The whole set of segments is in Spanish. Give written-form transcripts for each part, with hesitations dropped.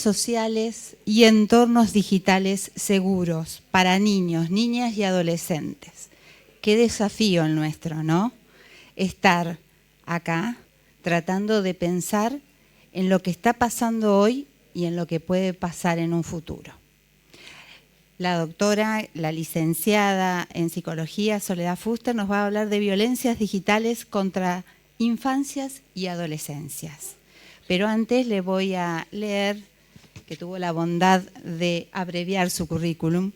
sociales y entornos digitales seguros para niños, niñas y adolescentes. Qué desafío el nuestro, ¿no? Estar acá tratando de pensar en lo que está pasando hoy y en lo que puede pasar en un futuro. La doctora, la licenciada en psicología, Soledad Fuster, nos va a hablar de violencias digitales contra infancias y adolescencias. Pero antes le voy a leer, que tuvo la bondad de abreviar su currículum.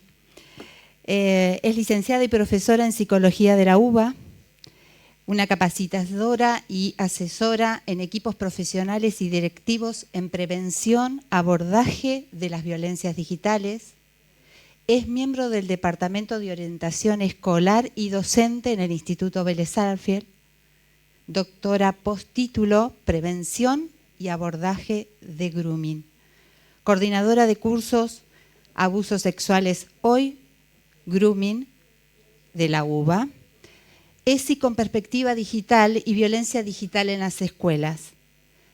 Es licenciada y profesora en psicología de la UBA, una capacitadora y asesora en equipos profesionales y directivos en prevención, abordaje de las violencias digitales. Es miembro del Departamento de Orientación Escolar y docente en el Instituto Vélez Sarsfield, doctora postítulo Prevención y Abordaje de Grooming, coordinadora de cursos Abusos Sexuales Hoy, Grooming, de la UBA, ESI con Perspectiva Digital y Violencia Digital en las Escuelas,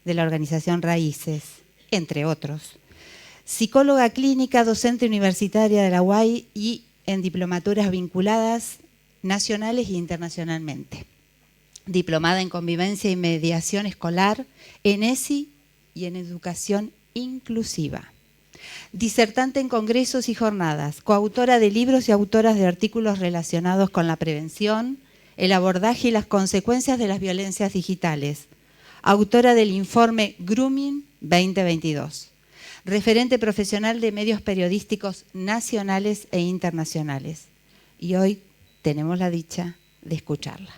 de la organización Raíces, entre otros. Psicóloga clínica, docente universitaria de la UAI y en diplomaturas vinculadas nacionales e internacionalmente. Diplomada en Convivencia y Mediación Escolar, en ESI y en Educación Inclusiva. Disertante en congresos y jornadas, coautora de libros y autoras de artículos relacionados con la prevención, el abordaje y las consecuencias de las violencias digitales. Autora del informe Grooming 2022. Referente profesional de medios periodísticos nacionales e internacionales. Y hoy tenemos la dicha de escucharla.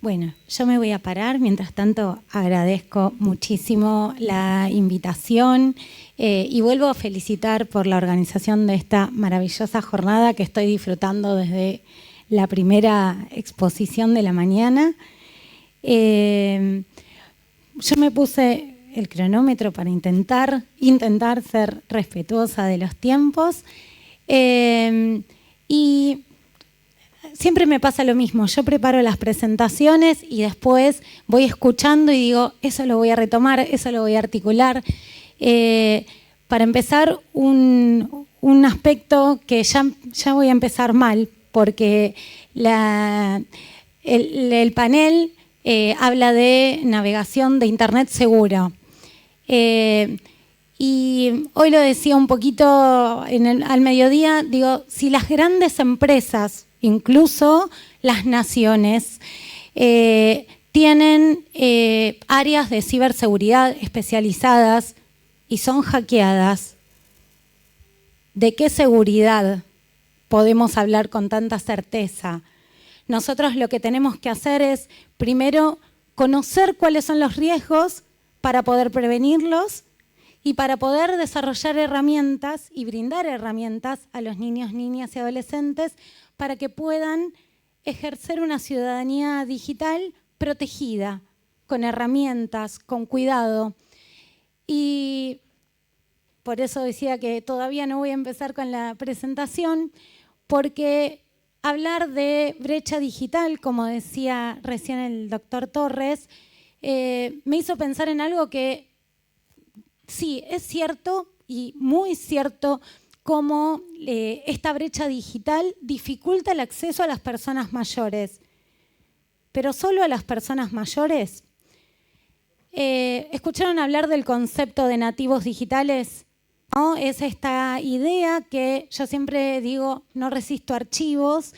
Bueno, yo me voy a parar. Mientras tanto, agradezco muchísimo la invitación y vuelvo a felicitar por la organización de esta maravillosa jornada que estoy disfrutando desde la primera exposición de la mañana. Yo me puse el cronómetro para intentar ser respetuosa de los tiempos y siempre me pasa lo mismo. Yo preparo las presentaciones y después voy escuchando y digo, eso lo voy a retomar, eso lo voy a articular. Para empezar, un aspecto que ya voy a empezar mal, porque el panel habla de navegación de Internet seguro. Y hoy lo decía un poquito al mediodía, digo, si las grandes empresas, incluso las naciones, tienen áreas de ciberseguridad especializadas y son hackeadas, ¿de qué seguridad podemos hablar con tanta certeza? Nosotros lo que tenemos que hacer es, primero, conocer cuáles son los riesgos para poder prevenirlos y para poder desarrollar herramientas y brindar herramientas a los niños, niñas y adolescentes para que puedan ejercer una ciudadanía digital protegida, con herramientas, con cuidado. Y por eso decía que todavía no voy a empezar con la presentación, porque hablar de brecha digital, como decía recién el doctor Torres, me hizo pensar en algo que sí, es cierto y muy cierto cómo esta brecha digital dificulta el acceso a las personas mayores. Pero solo a las personas mayores. ¿Escucharon hablar del concepto de nativos digitales? ¿No? Es esta idea que yo siempre digo, no resisto archivos.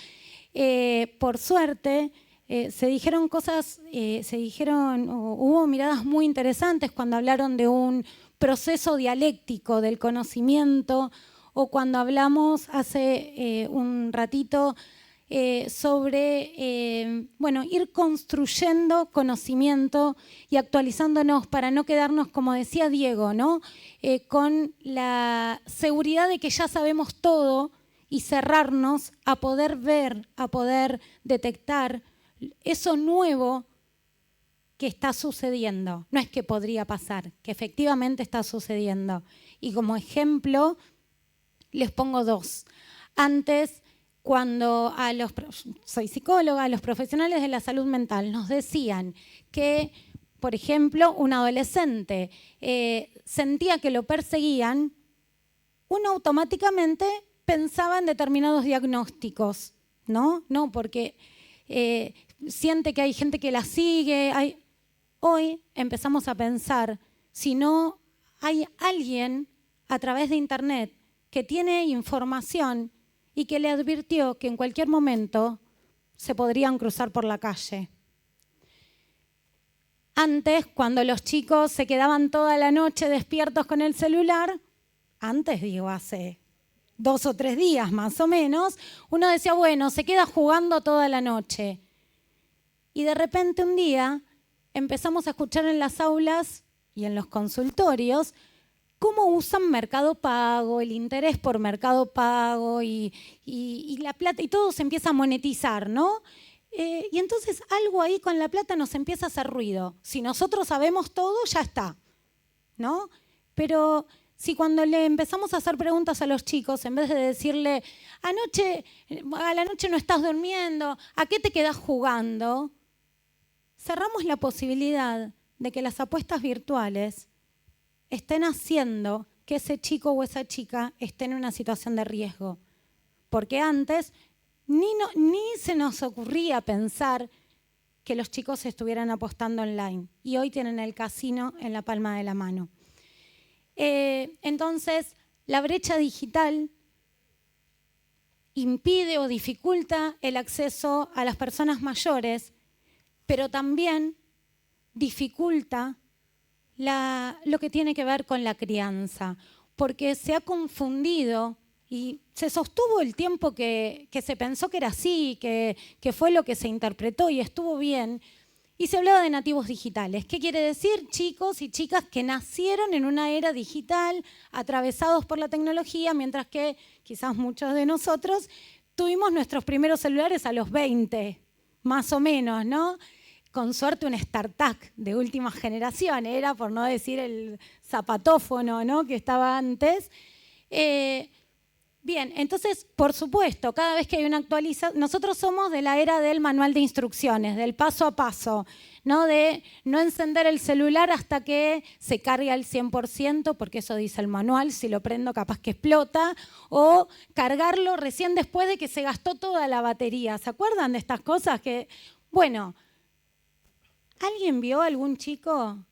Por suerte, se dijeron cosas, hubo miradas muy interesantes cuando hablaron de un proceso dialéctico del conocimiento, o cuando hablamos hace un ratito sobre ir construyendo conocimiento y actualizándonos para no quedarnos, como decía Diego, ¿no? Con la seguridad de que ya sabemos todo y cerrarnos a poder ver, a poder detectar eso nuevo que está sucediendo. No es que podría pasar, que efectivamente está sucediendo. Y como ejemplo, les pongo dos. Antes, cuando soy psicóloga, a los profesionales de la salud mental nos decían que por ejemplo, un adolescente sentía que lo perseguían, uno automáticamente pensaba en determinados diagnósticos, ¿no? No, porque siente que hay gente que la sigue. Hoy empezamos a pensar, si no hay alguien a través de Internet que tiene información y que le advirtió que en cualquier momento se podrían cruzar por la calle. Antes, cuando los chicos se quedaban toda la noche despiertos con el celular, antes digo, hace 2 o 3 días más o menos, uno decía, bueno, se queda jugando toda la noche. Y de repente un día empezamos a escuchar en las aulas y en los consultorios cómo usan Mercado Pago, el interés por Mercado Pago y la plata, y todo se empieza a monetizar, ¿no? Y entonces algo ahí con la plata nos empieza a hacer ruido. Si nosotros sabemos todo, ya está, ¿no? Pero si cuando le empezamos a hacer preguntas a los chicos, en vez de decirle, a la noche no estás durmiendo, ¿a qué te quedás jugando?, cerramos la posibilidad de que las apuestas virtuales estén haciendo que ese chico o esa chica esté en una situación de riesgo. Porque antes ni se nos ocurría pensar que los chicos estuvieran apostando online. Y hoy tienen el casino en la palma de la mano. Entonces, la brecha digital impide o dificulta el acceso a las personas mayores, pero también dificulta lo que tiene que ver con la crianza, porque se ha confundido y se sostuvo el tiempo que se pensó que era así, que fue lo que se interpretó y estuvo bien, y se hablaba de nativos digitales. ¿Qué quiere decir? Chicos y chicas que nacieron en una era digital, atravesados por la tecnología, mientras que quizás muchos de nosotros tuvimos nuestros primeros celulares a los 20, más o menos, ¿no? Con suerte un StarTAC de última generación, era por no decir el zapatófono, ¿no?, que estaba antes. Bien, entonces, por supuesto, cada vez que hay una actualización, nosotros somos de la era del manual de instrucciones, del paso a paso, ¿no?, de no encender el celular hasta que se cargue al 100%, porque eso dice el manual, si lo prendo capaz que explota, o cargarlo recién después de que se gastó toda la batería. ¿Se acuerdan de estas cosas? Bueno, ¿alguien vio a algún chico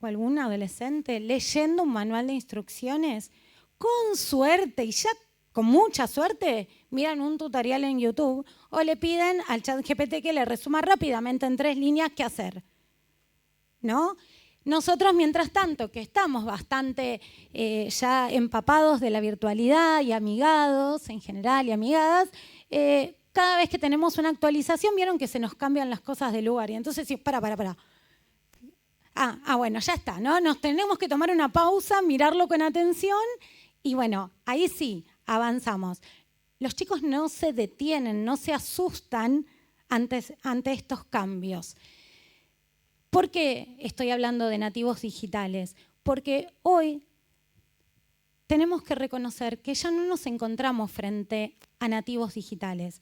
o algún adolescente leyendo un manual de instrucciones? Con suerte, y ya con mucha suerte, miran un tutorial en YouTube o le piden al ChatGPT que le resuma rápidamente en 3 líneas qué hacer, ¿no? Nosotros, mientras tanto, que estamos bastante ya empapados de la virtualidad y amigados en general y amigadas, cada vez que tenemos una actualización, vieron que se nos cambian las cosas de lugar. Y entonces, para. Bueno, ya está, ¿no? Nos tenemos que tomar una pausa, mirarlo con atención y bueno, ahí sí, avanzamos. Los chicos no se detienen, no se asustan ante estos cambios. ¿Por qué estoy hablando de nativos digitales? Porque hoy tenemos que reconocer que ya no nos encontramos frente a nativos digitales.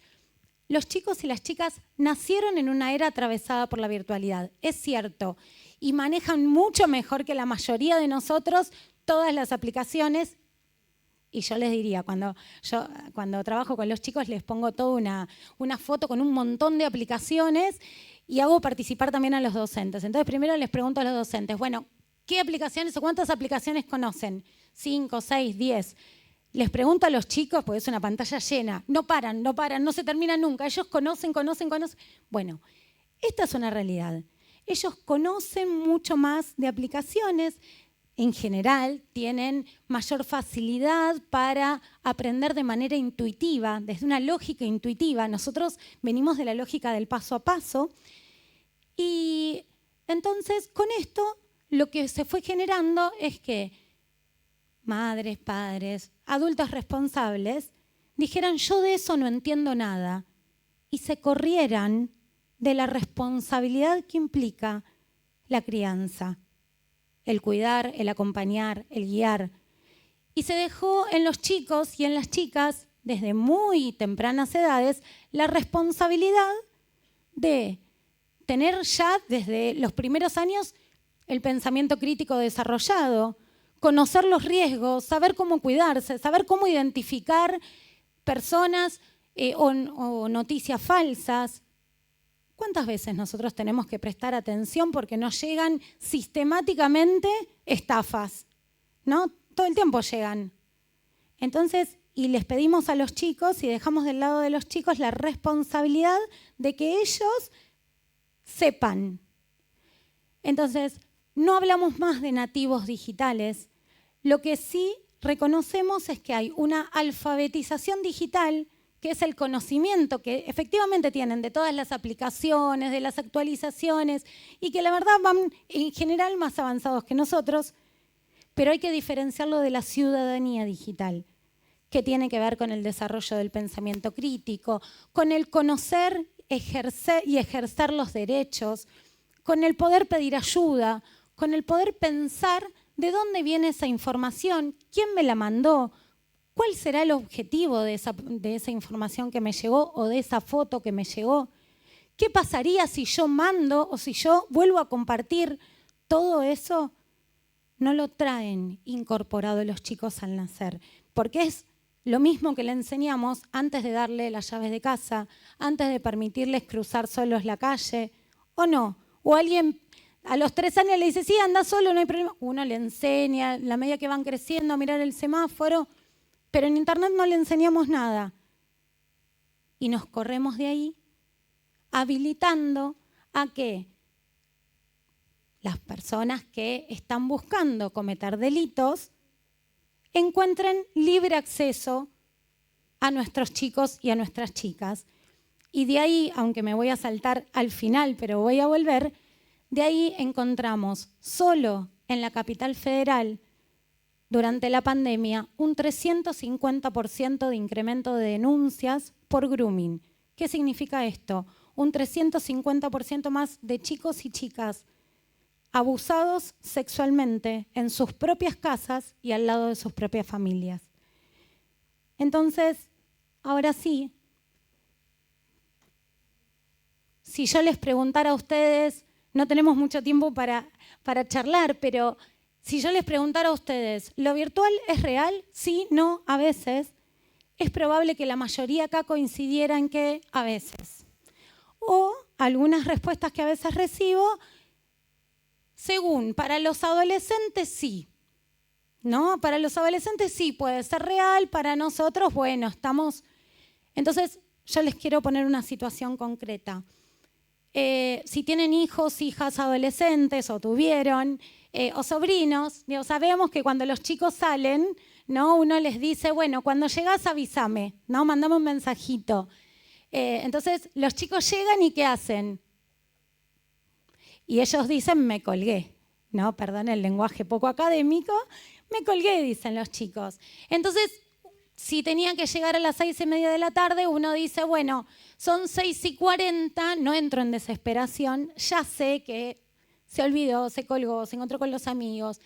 Los chicos y las chicas nacieron en una era atravesada por la virtualidad, es cierto, y manejan mucho mejor que la mayoría de nosotros todas las aplicaciones. Y yo les diría, cuando trabajo con los chicos les pongo toda una foto con un montón de aplicaciones y hago participar también a los docentes. Entonces primero les pregunto a los docentes, bueno, ¿qué aplicaciones o cuántas aplicaciones conocen? 5, 6, 10. Les pregunto a los chicos, porque es una pantalla llena, no paran, no se termina nunca. Ellos conocen. Bueno, esta es una realidad. Ellos conocen mucho más de aplicaciones, en general tienen mayor facilidad para aprender de manera intuitiva, desde una lógica intuitiva. Nosotros venimos de la lógica del paso a paso y entonces con esto lo que se fue generando es que madres, padres, adultos responsables dijeran yo de eso no entiendo nada y se corrieran de la responsabilidad que implica la crianza. El cuidar, el acompañar, el guiar. Y se dejó en los chicos y en las chicas, desde muy tempranas edades, la responsabilidad de tener ya desde los primeros años el pensamiento crítico desarrollado, conocer los riesgos, saber cómo cuidarse, saber cómo identificar personas o noticias falsas. ¿Cuántas veces nosotros tenemos que prestar atención porque nos llegan sistemáticamente estafas? ¿No? Todo el tiempo llegan. Entonces, y les pedimos a los chicos y dejamos del lado de los chicos la responsabilidad de que ellos sepan. Entonces, no hablamos más de nativos digitales. Lo que sí reconocemos es que hay una alfabetización digital, que es el conocimiento que efectivamente tienen de todas las aplicaciones, de las actualizaciones, y que la verdad van en general más avanzados que nosotros, pero hay que diferenciarlo de la ciudadanía digital, que tiene que ver con el desarrollo del pensamiento crítico, con el conocer, ejercer los derechos, con el poder pedir ayuda, con el poder pensar de dónde viene esa información, quién me la mandó, cuál será el objetivo de esa información que me llegó o de esa foto que me llegó, qué pasaría si yo mando o si yo vuelvo a compartir. Todo eso no lo traen incorporado los chicos al nacer, porque es lo mismo que le enseñamos antes de darle las llaves de casa, antes de permitirles cruzar solos la calle, ¿o no? O alguien a los 3 años le dice, sí, anda solo, no hay problema. Uno le enseña, a la medida que van creciendo, a mirar el semáforo, pero en internet no le enseñamos nada. Y nos corremos de ahí, habilitando a que las personas que están buscando cometer delitos encuentren libre acceso a nuestros chicos y a nuestras chicas. Y de ahí, aunque me voy a saltar al final, pero voy a volver, de ahí encontramos solo en la capital federal, durante la pandemia, un 350% de incremento de denuncias por grooming. ¿Qué significa esto? Un 350% más de chicos y chicas abusados sexualmente en sus propias casas y al lado de sus propias familias. Entonces, ahora sí, si yo les preguntara a ustedes, no tenemos mucho tiempo para charlar, pero si yo les preguntara a ustedes, ¿lo virtual es real? Sí, no, a veces. Es probable que la mayoría acá coincidiera en que a veces. O algunas respuestas que a veces recibo, según, para los adolescentes sí. ¿No? Para los adolescentes sí puede ser real, para nosotros, bueno, estamos... Entonces, yo les quiero poner una situación concreta. Si tienen hijos, hijas adolescentes o tuvieron, o sobrinos, sabemos que cuando los chicos salen, ¿no? Uno les dice, bueno, cuando llegas avísame, ¿no? Mandame un mensajito. Entonces los chicos llegan y ¿qué hacen? Y ellos dicen, me colgué, ¿no? Perdón el lenguaje poco académico, me colgué, dicen los chicos. Entonces, si tenía que llegar a las 6:30 de la tarde, uno dice, bueno, son 6:40, no entro en desesperación, ya sé que se olvidó, se colgó, se encontró con los amigos.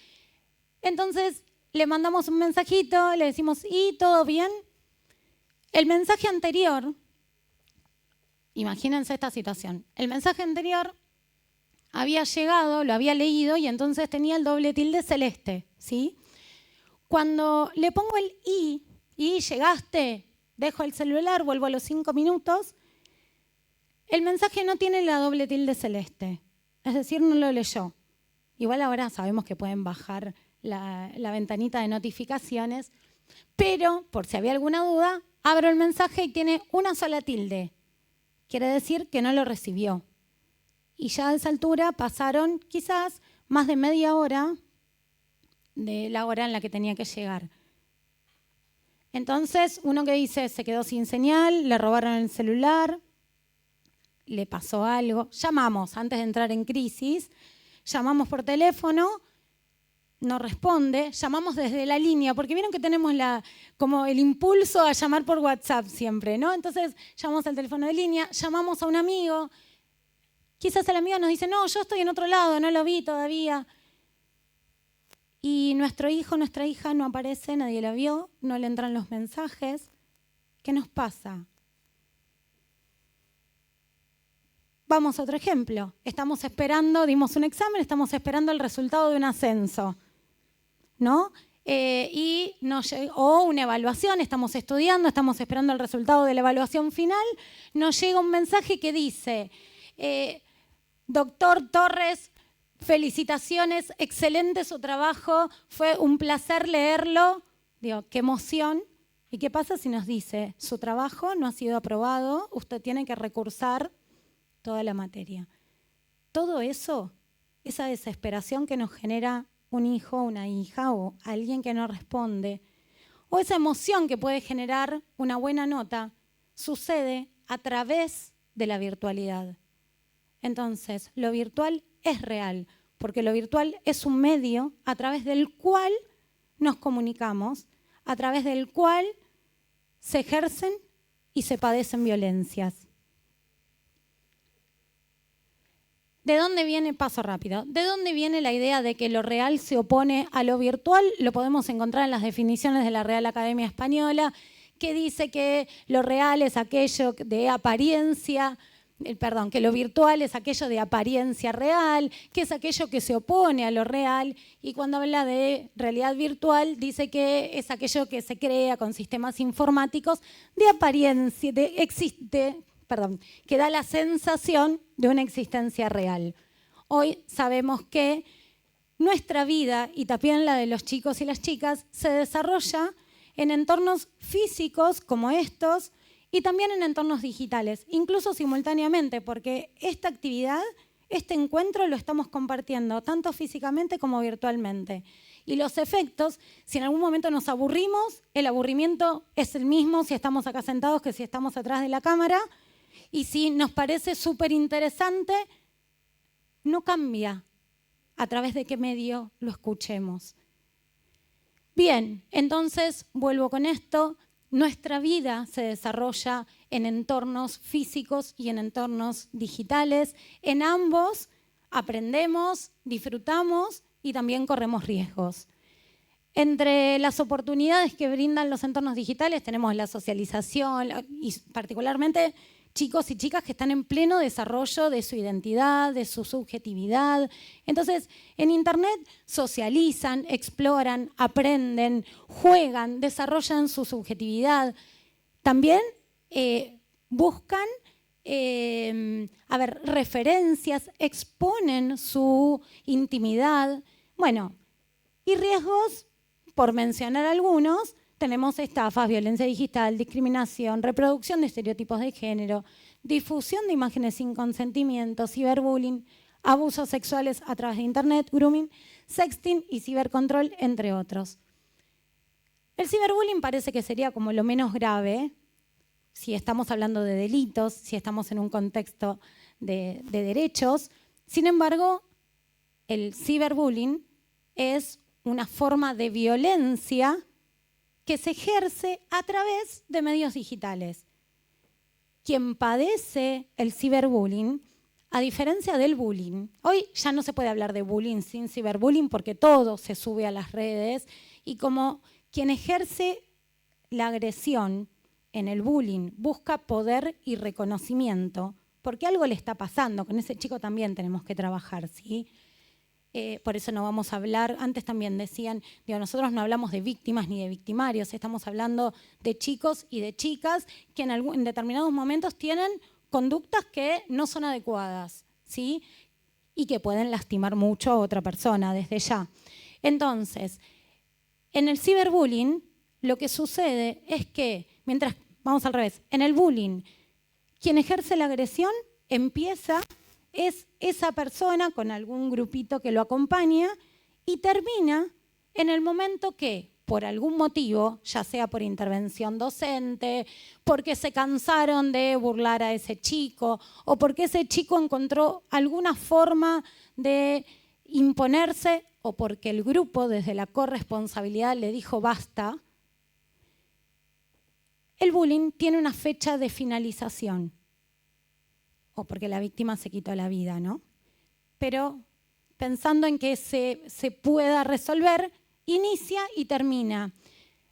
Entonces, le mandamos un mensajito, le decimos, ¿y todo bien? El mensaje anterior, imagínense esta situación, el mensaje anterior había llegado, lo había leído y entonces tenía el doble tilde celeste, ¿sí? Cuando le pongo el y llegaste, dejo el celular, vuelvo a los 5 minutos, el mensaje no tiene la doble tilde celeste, es decir, no lo leyó. Igual ahora sabemos que pueden bajar la ventanita de notificaciones, pero por si había alguna duda, abro el mensaje y tiene una sola tilde. Quiere decir que no lo recibió. Y ya a esa altura pasaron quizás más de media hora de la hora en la que tenía que llegar. Entonces, uno que dice, se quedó sin señal, le robaron el celular, le pasó algo. Llamamos, antes de entrar en crisis, llamamos por teléfono, no responde, llamamos desde la línea, porque vieron que tenemos como el impulso a llamar por WhatsApp siempre, ¿no? Entonces, llamamos al teléfono de línea, llamamos a un amigo, quizás el amigo nos dice, no, yo estoy en otro lado, no lo vi todavía. Y nuestro hijo, nuestra hija no aparece, nadie la vio, no le entran los mensajes. ¿Qué nos pasa? Vamos a otro ejemplo. Estamos esperando, dimos un examen, estamos esperando el resultado de un ascenso, ¿no? O una evaluación, estamos estudiando, estamos esperando el resultado de la evaluación final, nos llega un mensaje que dice, doctor Torres, felicitaciones, excelente su trabajo, fue un placer leerlo. Digo, qué emoción. ¿Y qué pasa si nos dice, su trabajo no ha sido aprobado, usted tiene que recursar toda la materia? Todo eso, esa desesperación que nos genera un hijo, una hija o alguien que no responde, o esa emoción que puede generar una buena nota, sucede a través de la virtualidad. Entonces, lo virtual es real, porque lo virtual es un medio a través del cual nos comunicamos, a través del cual se ejercen y se padecen violencias. ¿De dónde viene, paso rápido, de dónde viene la idea de que lo real se opone a lo virtual? Lo podemos encontrar en las definiciones de la Real Academia Española, que dice que lo real es aquello de apariencia, que lo virtual es aquello de apariencia real, que es aquello que se opone a lo real, y cuando habla de realidad virtual dice que es aquello que se crea con sistemas informáticos de apariencia, que da la sensación de una existencia real. Hoy sabemos que nuestra vida, y también la de los chicos y las chicas, se desarrolla en entornos físicos como estos y también en entornos digitales, incluso simultáneamente, porque esta actividad, este encuentro lo estamos compartiendo tanto físicamente como virtualmente. Y los efectos, si en algún momento nos aburrimos, el aburrimiento es el mismo si estamos acá sentados que si estamos atrás de la cámara. Y si nos parece súper interesante, no cambia a través de qué medio lo escuchemos. Bien, entonces vuelvo con esto. Nuestra vida se desarrolla en entornos físicos y en entornos digitales. En ambos aprendemos, disfrutamos y también corremos riesgos. Entre las oportunidades que brindan los entornos digitales tenemos la socialización y particularmente chicos y chicas que están en pleno desarrollo de su identidad, de su subjetividad. Entonces, en Internet socializan, exploran, aprenden, juegan, desarrollan su subjetividad. También buscan referencias, exponen su intimidad. Bueno, y riesgos, por mencionar algunos, tenemos estafas, violencia digital, discriminación, reproducción de estereotipos de género, difusión de imágenes sin consentimiento, ciberbullying, abusos sexuales a través de Internet, grooming, sexting y cibercontrol, entre otros. El ciberbullying parece que sería como lo menos grave, si estamos hablando de delitos, si estamos en un contexto de derechos. Sin embargo, el ciberbullying es una forma de violencia que se ejerce a través de medios digitales. Quien padece el ciberbullying, a diferencia del bullying, hoy ya no se puede hablar de bullying sin ciberbullying porque todo se sube a las redes y como quien ejerce la agresión en el bullying busca poder y reconocimiento, porque algo le está pasando, con ese chico también tenemos que trabajar, ¿sí? Por eso no vamos a hablar, antes también decían, nosotros no hablamos de víctimas ni de victimarios, estamos hablando de chicos y de chicas que en determinados momentos tienen conductas que no son adecuadas, ¿sí? Y que pueden lastimar mucho a otra persona desde ya. Entonces, en el ciberbullying lo que sucede es que, vamos al revés, en el bullying, quien ejerce la agresión es esa persona con algún grupito que lo acompaña y termina en el momento que, por algún motivo, ya sea por intervención docente, porque se cansaron de burlar a ese chico o porque ese chico encontró alguna forma de imponerse o porque el grupo desde la corresponsabilidad le dijo basta, el bullying tiene una fecha de finalización. O porque la víctima se quitó la vida, ¿no? Pero pensando en que se pueda resolver, inicia y termina.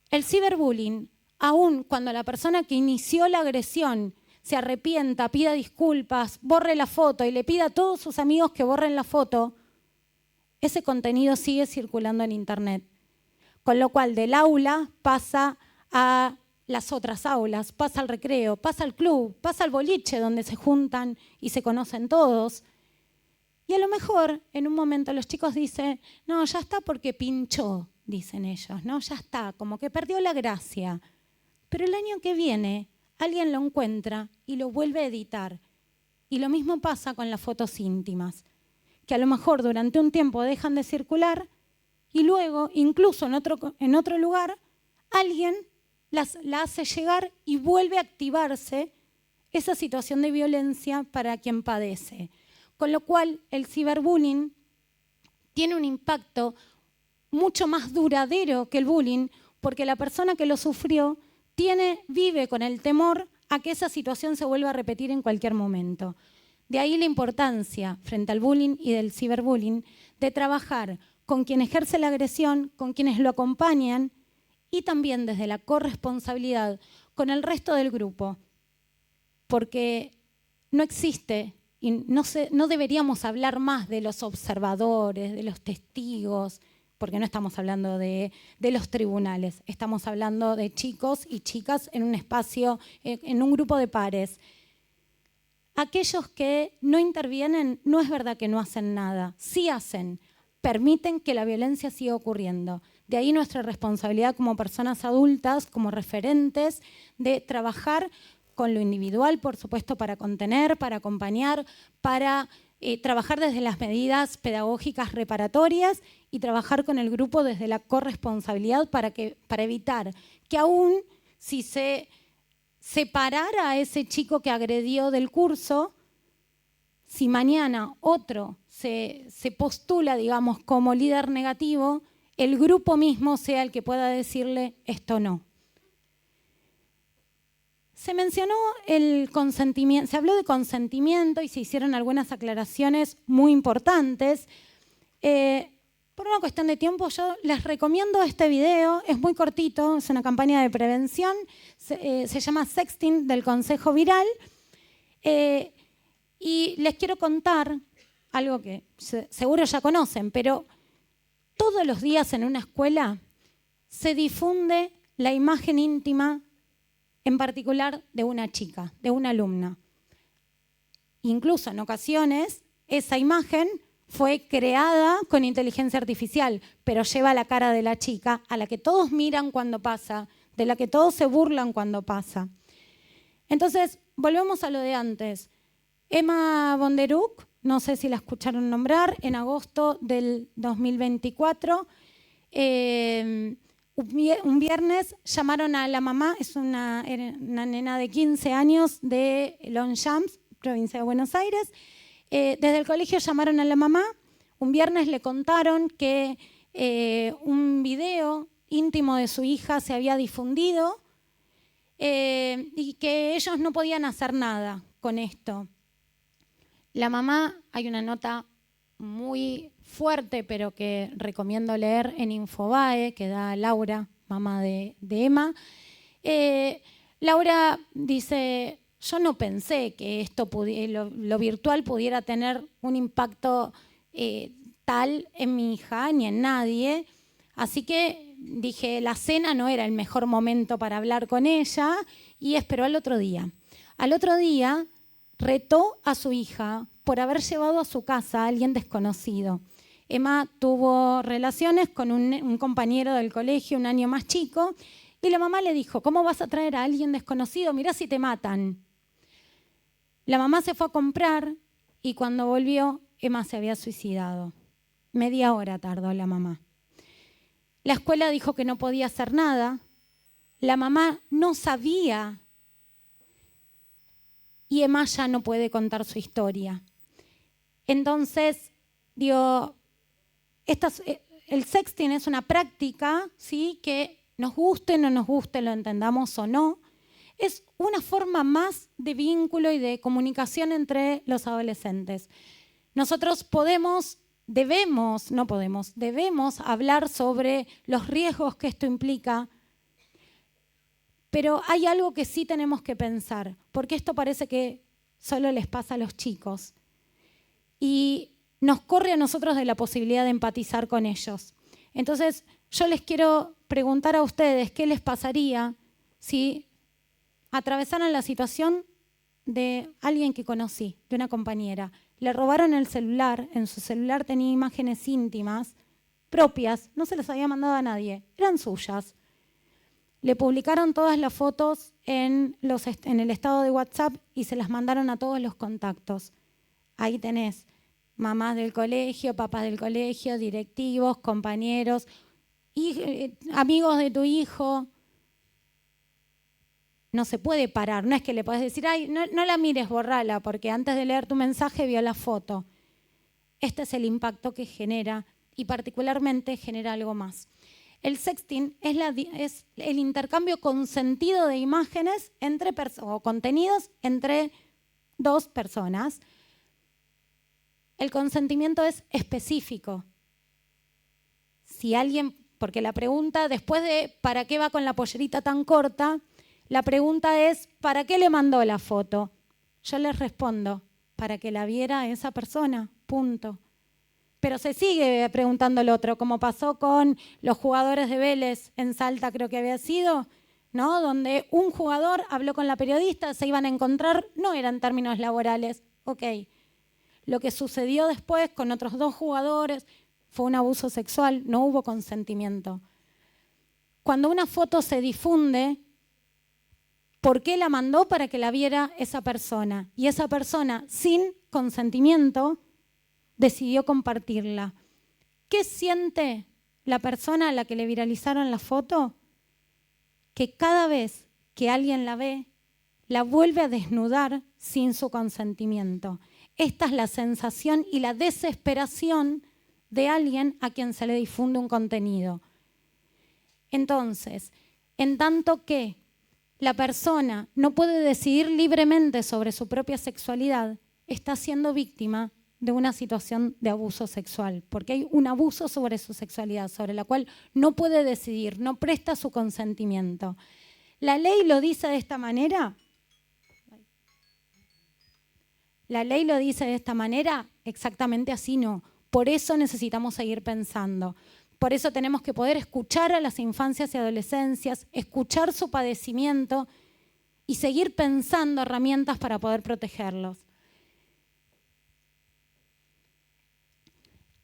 El ciberbullying, aun cuando la persona que inició la agresión se arrepienta, pida disculpas, borre la foto y le pida a todos sus amigos que borren la foto, ese contenido sigue circulando en Internet. Con lo cual del aula pasa a las otras aulas, pasa al recreo, pasa al club, pasa al boliche donde se juntan y se conocen todos. Y a lo mejor en un momento los chicos dicen, no, ya está porque pinchó, dicen ellos, ¿no? Ya está, como que perdió la gracia. Pero el año que viene alguien lo encuentra y lo vuelve a editar. Y lo mismo pasa con las fotos íntimas, que a lo mejor durante un tiempo dejan de circular y luego, incluso en otro lugar, alguien la hace llegar y vuelve a activarse esa situación de violencia para quien padece. Con lo cual, el ciberbullying tiene un impacto mucho más duradero que el bullying, porque la persona que lo sufrió vive con el temor a que esa situación se vuelva a repetir en cualquier momento. De ahí la importancia, frente al bullying y del ciberbullying, de trabajar con quien ejerce la agresión, con quienes lo acompañan y también desde la corresponsabilidad con el resto del grupo. Porque no existe y no deberíamos hablar más de los observadores, de los testigos, porque no estamos hablando de los tribunales, estamos hablando de chicos y chicas en un espacio, en un grupo de pares. Aquellos que no intervienen, no es verdad que no hacen nada, sí hacen, permiten que la violencia siga ocurriendo. De ahí nuestra responsabilidad como personas adultas, como referentes, de trabajar con lo individual, por supuesto, para contener, para acompañar, para trabajar desde las medidas pedagógicas reparatorias y trabajar con el grupo desde la corresponsabilidad para evitar que aún si se separara a ese chico que agredió del curso, si mañana otro se postula, digamos, como líder negativo, el grupo mismo sea el que pueda decirle esto no. Se mencionó el consentimiento, se habló de consentimiento y se hicieron algunas aclaraciones muy importantes. Por una cuestión de tiempo, yo les recomiendo este video, es muy cortito, es una campaña de prevención, se llama Sexting del Consejo Viral. Y les quiero contar algo que seguro ya conocen, pero todos los días en una escuela se difunde la imagen íntima, en particular de una chica, de una alumna. Incluso en ocasiones esa imagen fue creada con inteligencia artificial, pero lleva la cara de la chica, a la que todos miran cuando pasa, de la que todos se burlan cuando pasa. Entonces, volvemos a lo de antes. Emma Bonderuk, no sé si la escucharon nombrar, en agosto del 2024, un viernes llamaron a la mamá, es una nena de 15 años de Longchamps, provincia de Buenos Aires. Desde el colegio llamaron a la mamá, un viernes le contaron que un video íntimo de su hija se había difundido y que ellos no podían hacer nada con esto. La mamá, hay una nota muy fuerte, pero que recomiendo leer en Infobae, que da Laura, mamá de Emma. Laura dice, yo no pensé que lo virtual pudiera tener un impacto tal en mi hija ni en nadie, así que dije, la cena no era el mejor momento para hablar con ella y esperó al otro día. Al otro día retó a su hija por haber llevado a su casa a alguien desconocido. Emma tuvo relaciones con un compañero del colegio, un año más chico, y la mamá le dijo, ¿cómo vas a traer a alguien desconocido? Mirá si te matan. La mamá se fue a comprar y cuando volvió, Emma se había suicidado. Media hora tardó la mamá. La escuela dijo que no podía hacer nada. La mamá no sabía y Emma ya no puede contar su historia. Entonces, el sexting es una práctica, ¿sí?, que nos guste, no nos guste, lo entendamos o no, es una forma más de vínculo y de comunicación entre los adolescentes. Nosotros debemos hablar sobre los riesgos que esto implica, Pero hay algo que sí tenemos que pensar, porque esto parece que solo les pasa a los chicos. Y nos corre a nosotros de la posibilidad de empatizar con ellos. Entonces, yo les quiero preguntar a ustedes qué les pasaría si atravesaran la situación de alguien que conocí, de una compañera. Le robaron el celular, en su celular tenía imágenes íntimas, propias, no se las había mandado a nadie, eran suyas. Le publicaron todas las fotos en el estado de WhatsApp y se las mandaron a todos los contactos. Ahí tenés mamás del colegio, papás del colegio, directivos, compañeros, amigos de tu hijo. No se puede parar, no es que le podés decir, ay, no la mires, borrala, porque antes de leer tu mensaje vio la foto. Este es el impacto que genera y particularmente genera algo más. El sexting es el intercambio consentido de imágenes o contenidos entre dos personas. El consentimiento es específico. Si alguien, porque la pregunta, después de ¿para qué va con la pollerita tan corta?, la pregunta es ¿para qué le mandó la foto? Yo les respondo, para que la viera esa persona, punto. Pero se sigue preguntando el otro, como pasó con los jugadores de Vélez en Salta, creo que había sido, ¿no? Donde un jugador habló con la periodista, se iban a encontrar, no eran términos laborales, ok. Lo que sucedió después con otros 2 jugadores fue un abuso sexual, no hubo consentimiento. Cuando una foto se difunde, ¿por qué la mandó? Para que la viera esa persona. Y esa persona, sin consentimiento, decidió compartirla. ¿Qué siente la persona a la que le viralizaron la foto? Que cada vez que alguien la ve, la vuelve a desnudar sin su consentimiento. Esta es la sensación y la desesperación de alguien a quien se le difunde un contenido. Entonces, en tanto que la persona no puede decidir libremente sobre su propia sexualidad, está siendo víctima de una situación de abuso sexual, porque hay un abuso sobre su sexualidad, sobre la cual no puede decidir, no presta su consentimiento. ¿La ley lo dice de esta manera? ¿La ley lo dice de esta manera? Exactamente así no. Por eso necesitamos seguir pensando. Por eso tenemos que poder escuchar a las infancias y adolescencias, escuchar su padecimiento y seguir pensando herramientas para poder protegerlos.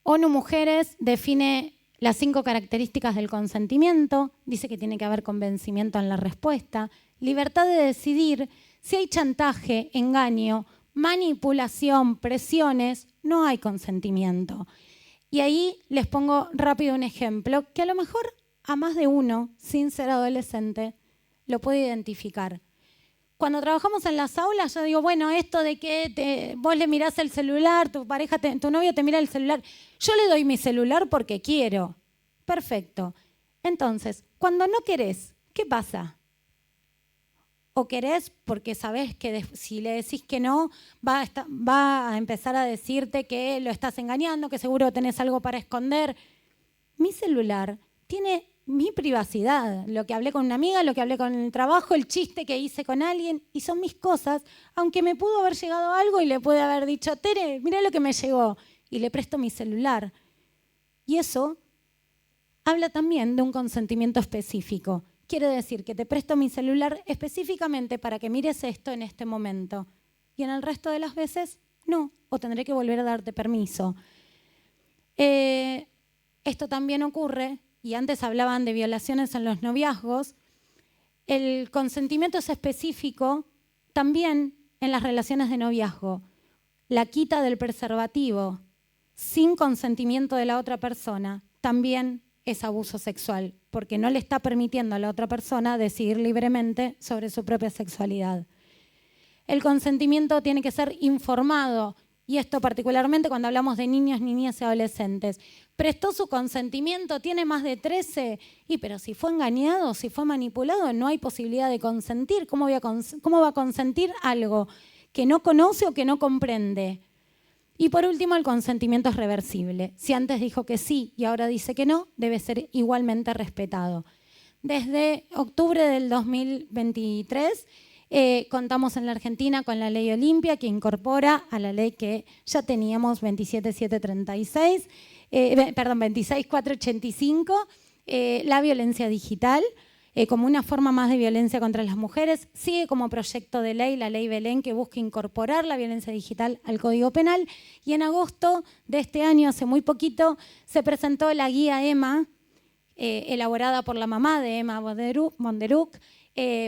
ONU Mujeres define las 5 características del consentimiento, dice que tiene que haber convencimiento en la respuesta, libertad de decidir, si hay chantaje, engaño, manipulación, presiones, no hay consentimiento. Y ahí les pongo rápido un ejemplo que a lo mejor a más de uno, sin ser adolescente, lo puede identificar. Cuando trabajamos en las aulas, yo digo, bueno, esto de que vos le mirás el celular, tu novio te mira el celular, yo le doy mi celular porque quiero. Perfecto. Entonces, cuando no querés, ¿qué pasa? O querés porque sabés que si le decís que no, va a empezar a decirte que lo estás engañando, que seguro tenés algo para esconder. Mi celular tiene mi privacidad, lo que hablé con una amiga, lo que hablé con el trabajo, el chiste que hice con alguien, y son mis cosas, aunque me pudo haber llegado algo y le pude haber dicho, Tere, mirá lo que me llegó, y le presto mi celular. Y eso habla también de un consentimiento específico. Quiere decir que te presto mi celular específicamente para que mires esto en este momento. Y en el resto de las veces, no, o tendré que volver a darte permiso. Esto también ocurre, y antes hablaban de violaciones en los noviazgos, el consentimiento es específico también en las relaciones de noviazgo. La quita del preservativo sin consentimiento de la otra persona también es abuso sexual, porque no le está permitiendo a la otra persona decidir libremente sobre su propia sexualidad. El consentimiento tiene que ser informado, y esto particularmente cuando hablamos de niños, niñas y adolescentes. Prestó su consentimiento, tiene más de 13, pero si fue engañado, si fue manipulado, no hay posibilidad de consentir. ¿Cómo va a consentir algo que no conoce o que no comprende? Y por último, el consentimiento es reversible. Si antes dijo que sí y ahora dice que no, debe ser igualmente respetado. Desde octubre del 2023 contamos en la Argentina con la ley Olimpia, que incorpora a la ley que ya teníamos, 26485, la violencia digital, como una forma más de violencia contra las mujeres. Sigue como proyecto de ley la ley Belén, que busca incorporar la violencia digital al Código Penal. Y en agosto de este año, hace muy poquito, se presentó la guía EMA, elaborada por la mamá de Emma Bonderuc,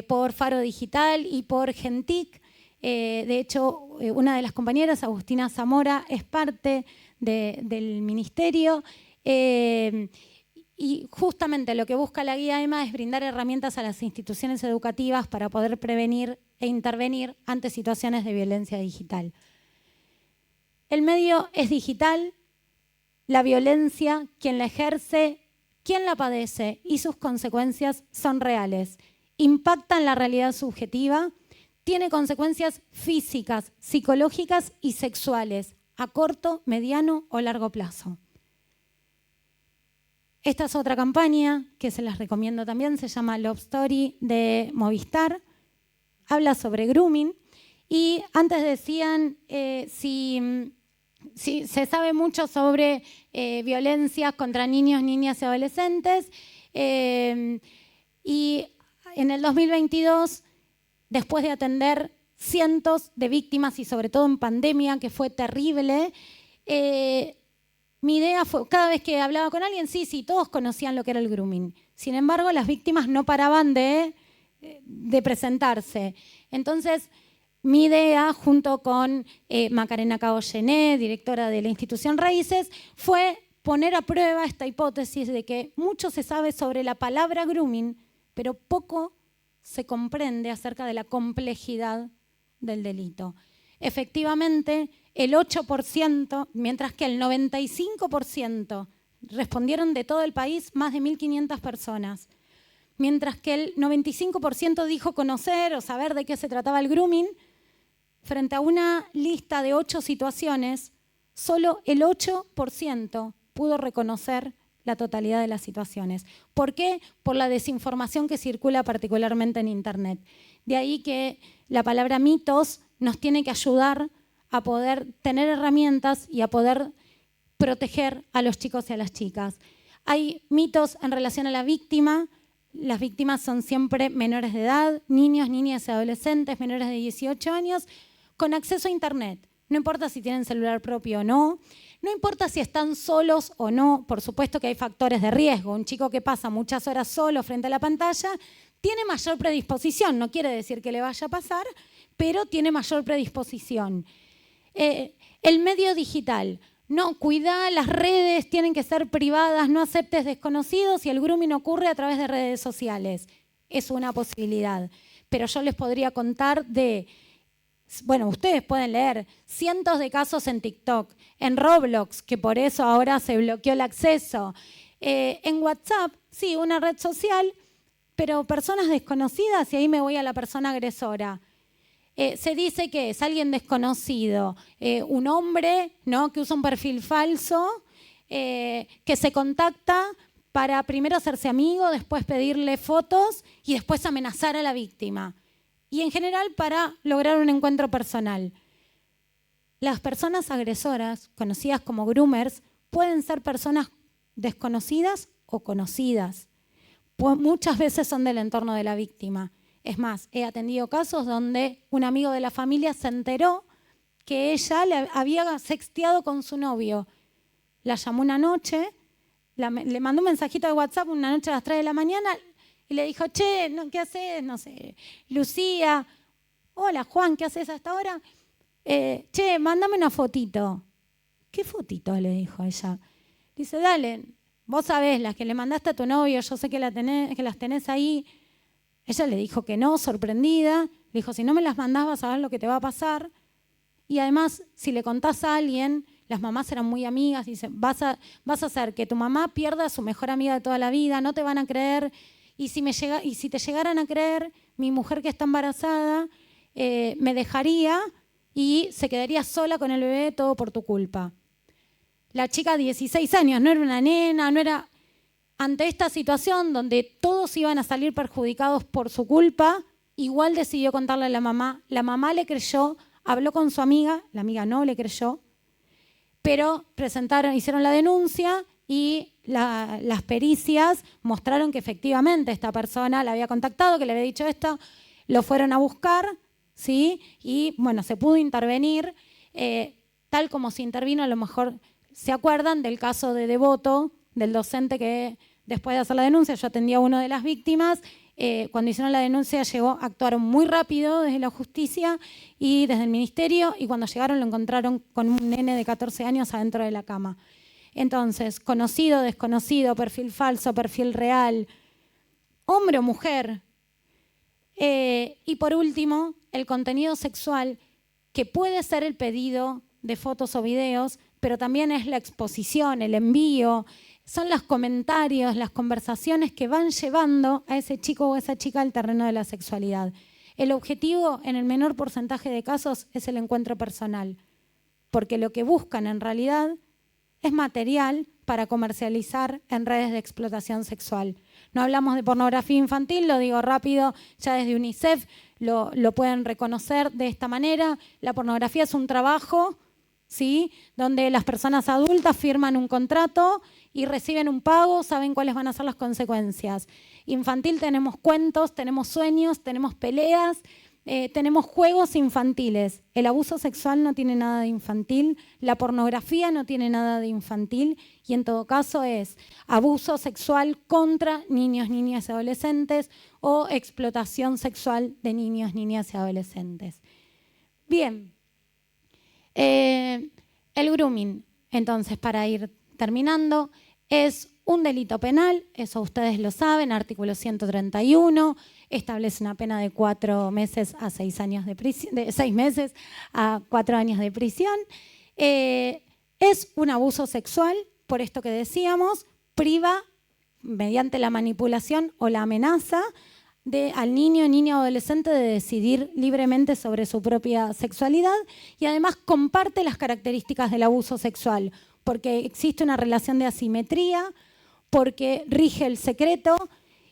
por Faro Digital y por Gentic. De hecho, una de las compañeras, Agustina Zamora, es parte del ministerio. Y justamente lo que busca la guía EMA es brindar herramientas a las instituciones educativas para poder prevenir e intervenir ante situaciones de violencia digital. El medio es digital, la violencia, quien la ejerce, quien la padece y sus consecuencias son reales. Impactan la realidad subjetiva, tiene consecuencias físicas, psicológicas y sexuales a corto, mediano o largo plazo. Esta es otra campaña que se las recomiendo también, se llama Love Story de Movistar, habla sobre grooming y antes decían si se sabe mucho sobre violencias contra niños, niñas y adolescentes y en el 2022, después de atender cientos de víctimas y sobre todo en pandemia, que fue terrible, mi idea fue, cada vez que hablaba con alguien, sí, todos conocían lo que era el grooming. Sin embargo, las víctimas no paraban de presentarse. Entonces, mi idea, junto con Macarena Caollené, directora de la institución Raíces, fue poner a prueba esta hipótesis de que mucho se sabe sobre la palabra grooming, pero poco se comprende acerca de la complejidad del delito. Efectivamente, el 8%, mientras que el 95% respondieron de todo el país, más de 1.500 personas. Mientras que el 95% dijo conocer o saber de qué se trataba el grooming, frente a una lista de 8 situaciones, solo el 8% pudo reconocer la totalidad de las situaciones. ¿Por qué? Por la desinformación que circula particularmente en Internet. De ahí que la palabra mitos nos tiene que ayudar a poder tener herramientas y a poder proteger a los chicos y a las chicas. Hay mitos en relación a la víctima. Las víctimas son siempre menores de edad, niños, niñas y adolescentes menores de 18 años, con acceso a Internet. No importa si tienen celular propio o no, no importa si están solos o no, por supuesto que hay factores de riesgo. Un chico que pasa muchas horas solo frente a la pantalla tiene mayor predisposición, no quiere decir que le vaya a pasar, pero tiene mayor predisposición. El medio digital, no, cuidá, las redes tienen que ser privadas, no aceptes desconocidos y el grooming ocurre a través de redes sociales. Es una posibilidad, pero yo les podría contar de... Bueno, ustedes pueden leer cientos de casos en TikTok, en Roblox, que por eso ahora se bloqueó el acceso, en WhatsApp, sí, una red social, pero personas desconocidas, y ahí me voy a la persona agresora. Se dice que es alguien desconocido, un hombre, ¿no?, que usa un perfil falso, que se contacta para primero hacerse amigo, después pedirle fotos y después amenazar a la víctima. Y en general para lograr un encuentro personal. Las personas agresoras, conocidas como groomers, pueden ser personas desconocidas o conocidas. Muchas veces son del entorno de la víctima. Es más, he atendido casos donde un amigo de la familia se enteró que ella le había sexteado con su novio. La llamó una noche, le mandó un mensajito de WhatsApp una noche a las 3 de la mañana, y le dijo, che, ¿qué haces? No sé, Lucía, hola Juan, ¿qué haces hasta ahora? Che, mándame una fotito. ¿Qué fotito? Le dijo ella. Dice, dale, vos sabés, las que le mandaste a tu novio, yo sé que las tenés ahí. Ella le dijo que no, sorprendida. Le dijo, si no me las mandás vas a ver lo que te va a pasar. Y además, si le contás a alguien, las mamás eran muy amigas, dicen, vas a hacer que tu mamá pierda a su mejor amiga de toda la vida, no te van a creer. Y si te llegaran a creer, mi mujer que está embarazada me dejaría y se quedaría sola con el bebé, todo por tu culpa. La chica, 16 años, no era una nena, no era... ante esta situación donde todos iban a salir perjudicados por su culpa, igual decidió contarle a la mamá. La mamá le creyó, habló con su amiga, la amiga no le creyó, pero hicieron la denuncia y las pericias mostraron que efectivamente esta persona la había contactado, que le había dicho esto, lo fueron a buscar, ¿sí? Y bueno, se pudo intervenir, tal como se intervino, a lo mejor se acuerdan del caso de Devoto, del docente que después de hacer la denuncia, yo atendía a una de las víctimas, cuando hicieron la denuncia actuaron muy rápido desde la justicia y desde el ministerio, y cuando llegaron lo encontraron con un nene de 14 años adentro de la cama. Entonces, conocido, desconocido, perfil falso, perfil real, hombre o mujer. Y por último, el contenido sexual, que puede ser el pedido de fotos o videos, pero también es la exposición, el envío, son los comentarios, las conversaciones que van llevando a ese chico o a esa chica al terreno de la sexualidad. El objetivo, en el menor porcentaje de casos, es el encuentro personal, porque lo que buscan en realidad es material para comercializar en redes de explotación sexual. No hablamos de pornografía infantil, lo digo rápido, ya desde UNICEF lo pueden reconocer de esta manera. La pornografía es un trabajo, ¿sí?, donde las personas adultas firman un contrato y reciben un pago, saben cuáles van a ser las consecuencias. Infantil tenemos cuentos, tenemos sueños, tenemos peleas, tenemos juegos infantiles. El abuso sexual no tiene nada de infantil, la pornografía no tiene nada de infantil, y en todo caso es abuso sexual contra niños, niñas y adolescentes, o explotación sexual de niños, niñas y adolescentes. Bien. El grooming, entonces, para ir terminando, es un delito penal, eso ustedes lo saben, artículo 131, establece una pena de 4 meses a 6 años de prisión, de 6 meses a 4 años de prisión. Es un abuso sexual, por esto que decíamos, priva mediante la manipulación o la amenaza al niño, niña o adolescente de decidir libremente sobre su propia sexualidad, y además comparte las características del abuso sexual, porque existe una relación de asimetría, porque rige el secreto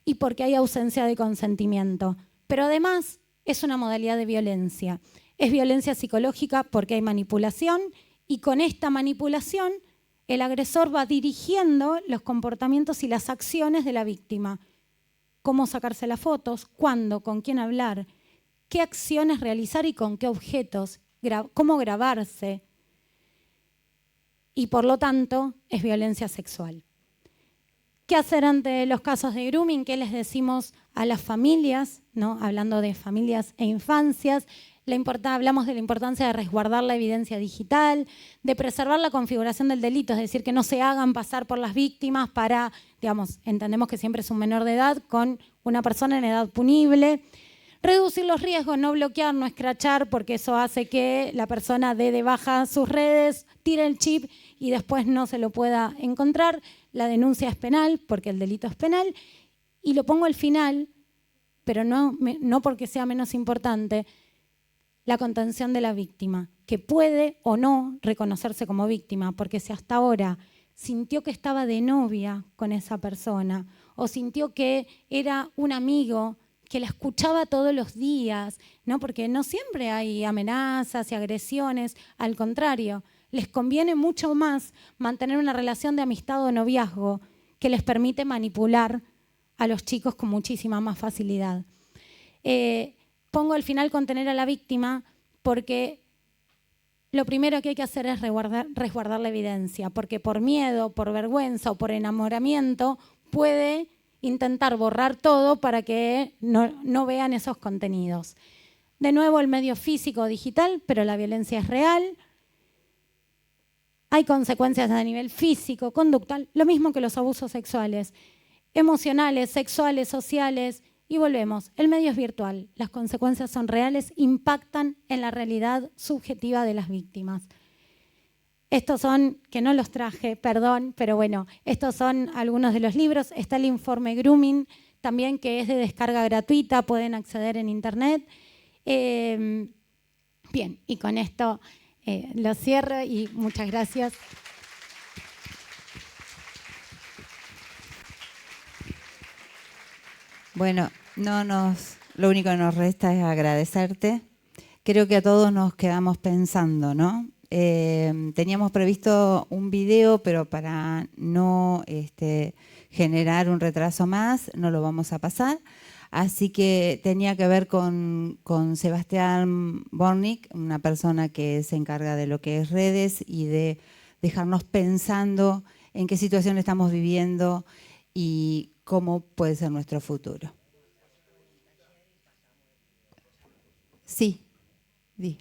y porque hay ausencia de consentimiento. Pero además es una modalidad de violencia. Es violencia psicológica porque hay manipulación, y con esta manipulación el agresor va dirigiendo los comportamientos y las acciones de la víctima. Cómo sacarse las fotos, cuándo, con quién hablar, qué acciones realizar y con qué objetos, cómo grabarse. Y por lo tanto es violencia sexual. ¿Qué hacer ante los casos de grooming? ¿Qué les decimos a las familias, ¿no? Hablando de familias e infancias, hablamos de la importancia de resguardar la evidencia digital, de preservar la configuración del delito, es decir, que no se hagan pasar por las víctimas para, digamos, entendemos que siempre es un menor de edad con una persona en edad punible. Reducir los riesgos, no bloquear, no escrachar, porque eso hace que la persona dé de baja sus redes, tire el chip y después no se lo pueda encontrar. La denuncia es penal, porque el delito es penal. Y lo pongo al final, pero no porque sea menos importante, la contención de la víctima, que puede o no reconocerse como víctima, porque si hasta ahora sintió que estaba de novia con esa persona, o sintió que era un amigo que la escuchaba todos los días, ¿no? Porque no siempre hay amenazas y agresiones, al contrario, les conviene mucho más mantener una relación de amistad o noviazgo que les permite manipular a los chicos con muchísima más facilidad. Pongo al final contener a la víctima porque lo primero que hay que hacer es resguardar la evidencia, porque por miedo, por vergüenza o por enamoramiento puede intentar borrar todo para que no vean esos contenidos. De nuevo, el medio físico o digital, pero la violencia es real. Hay consecuencias a nivel físico, conductual, lo mismo que los abusos sexuales, emocionales, sexuales, sociales. Y volvemos, el medio es virtual, las consecuencias son reales, impactan en la realidad subjetiva de las víctimas. Estos son, que no los traje, perdón, pero bueno, estos son algunos de los libros. Está el informe Grooming, también, que es de descarga gratuita, pueden acceder en internet. Bien, y con esto lo cierro y muchas gracias. Bueno, lo único que nos resta es agradecerte. Creo que a todos nos quedamos pensando, ¿no? Teníamos previsto un video, pero para no generar un retraso más, no lo vamos a pasar. Así que tenía que ver con Sebastián Bornik, una persona que se encarga de lo que es redes y de dejarnos pensando en qué situación estamos viviendo y cómo puede ser nuestro futuro. Sí, di.